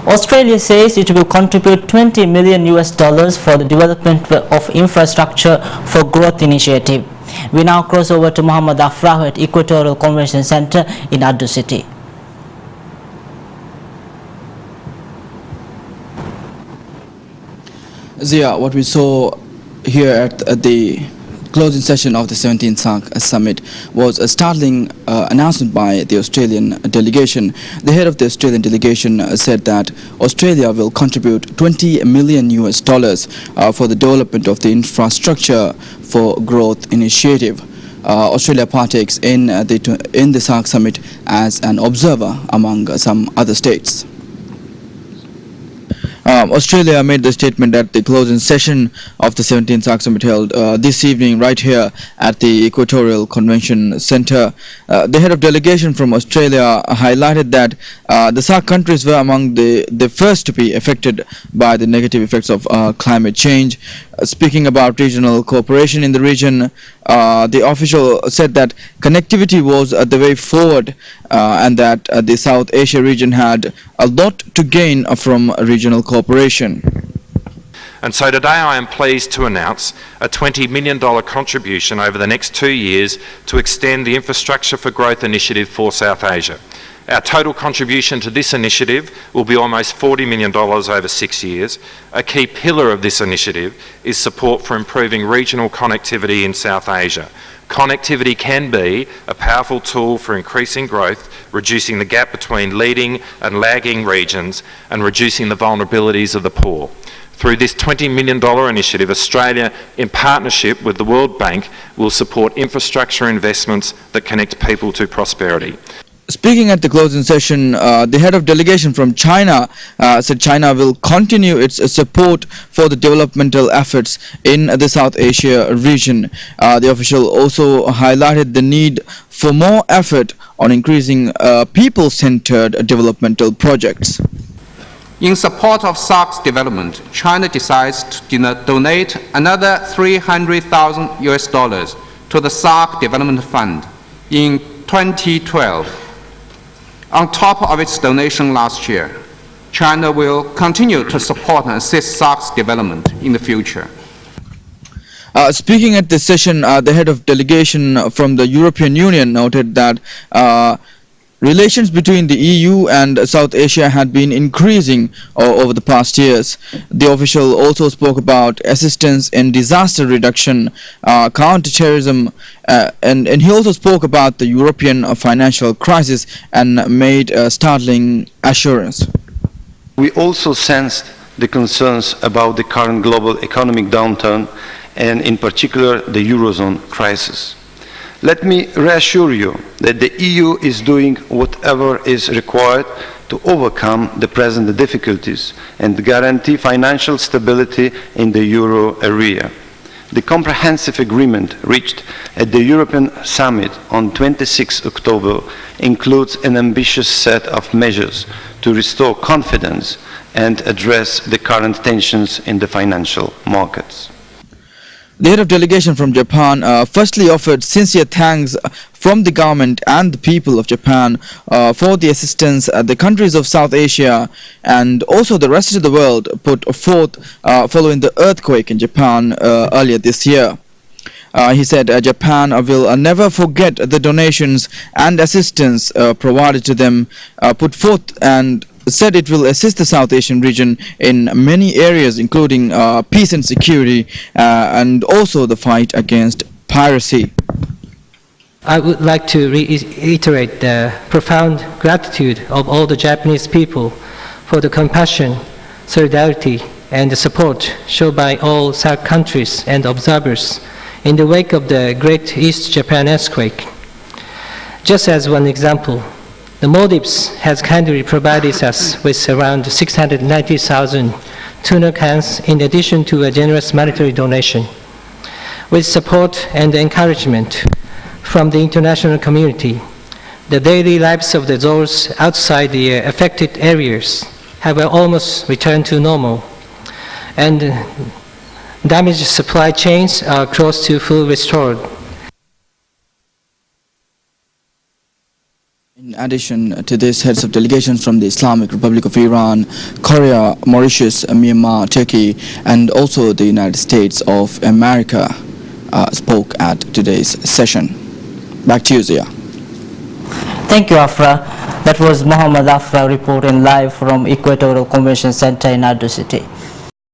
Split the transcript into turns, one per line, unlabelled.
Australia says it will contribute $20 million for the development of infrastructure for growth initiative. We now cross over to Muhammad Afrah at Equatorial Convention Centre in Addu City.
Zia, what we saw here at the closing session of the 17th SAARC Summit was a startling announcement by the Australian delegation. The head of the Australian delegation said that Australia will contribute $20 million for the development of the infrastructure for growth initiative. Australia partakes in the SAARC Summit as an observer among some other states. Australia made the statement at the closing session of the 17th SAARC Summit held this evening right here at the Equatorial Convention Centre. The head of delegation from Australia highlighted that the SAARC countries were among the first to be affected by the negative effects of climate change. Speaking about regional cooperation in the region, the official said that connectivity was the way forward and that the South Asia region had a lot to gain from regional cooperation.
And so today I am pleased to announce a $20 million contribution over the next 2 years to extend the Infrastructure for Growth initiative for South Asia. Our total contribution to this initiative will be almost $40 million over 6 years. A key pillar of this initiative is support for improving regional connectivity in South Asia. Connectivity can be a powerful tool for increasing growth, reducing the gap between leading and lagging regions, and reducing the vulnerabilities of the poor. Through this $20 million initiative, Australia, in partnership with the World Bank, will support infrastructure investments that connect people to prosperity.
Speaking at the closing session, the head of delegation from China said China will continue its support for the developmental efforts in the South Asia region. The official also highlighted the need for more effort on increasing people-centered developmental projects.
In support of SAARC's development, China decides to donate another $300,000 to the SAARC Development Fund in 2012. On top of its donation last year, China will continue to support and assist SAARC's development in the future.
Speaking at this session, the head of delegation from the European Union noted that relations between the EU and South Asia had been increasing over the past years. The official also spoke about assistance in disaster reduction, counter-terrorism, and he also spoke about the European financial crisis and made a startling assurance.
We also sensed the concerns about the current global economic downturn and in particular the Eurozone crisis. Let me reassure you that the EU is doing whatever is required to overcome the present difficulties and guarantee financial stability in the euro area. The comprehensive agreement reached at the European Summit on 26 October includes an ambitious set of measures to restore confidence and address the current tensions in the financial markets.
The head of delegation from Japan firstly offered sincere thanks from the government and the people of Japan for the assistance the countries of South Asia and also the rest of the world put forth following the earthquake in Japan earlier this year. He said Japan will never forget the donations and assistance provided to them, put forth, and said it will assist the South Asian region in many areas including peace and security and also the fight against piracy.
I would like to reiterate the profound gratitude of all the Japanese people for the compassion, solidarity, and the support shown by all SAARC countries and observers in the wake of the Great East Japan earthquake. Just as one example, the Maldives has kindly provided us with around 690,000 tuna cans in addition to a generous monetary donation. With support and encouragement from the international community, the daily lives of those outside the affected areas have almost returned to normal, and damaged supply chains are close to full restored.
addition to this, heads of delegations from the Islamic Republic of Iran, Korea, Mauritius, Myanmar, Turkey, and also the United States of America spoke at today's session. Back to you, Zia.
Thank you, Afra. That was Muhammad Afra reporting live from Equatorial Convention Center in Ado City.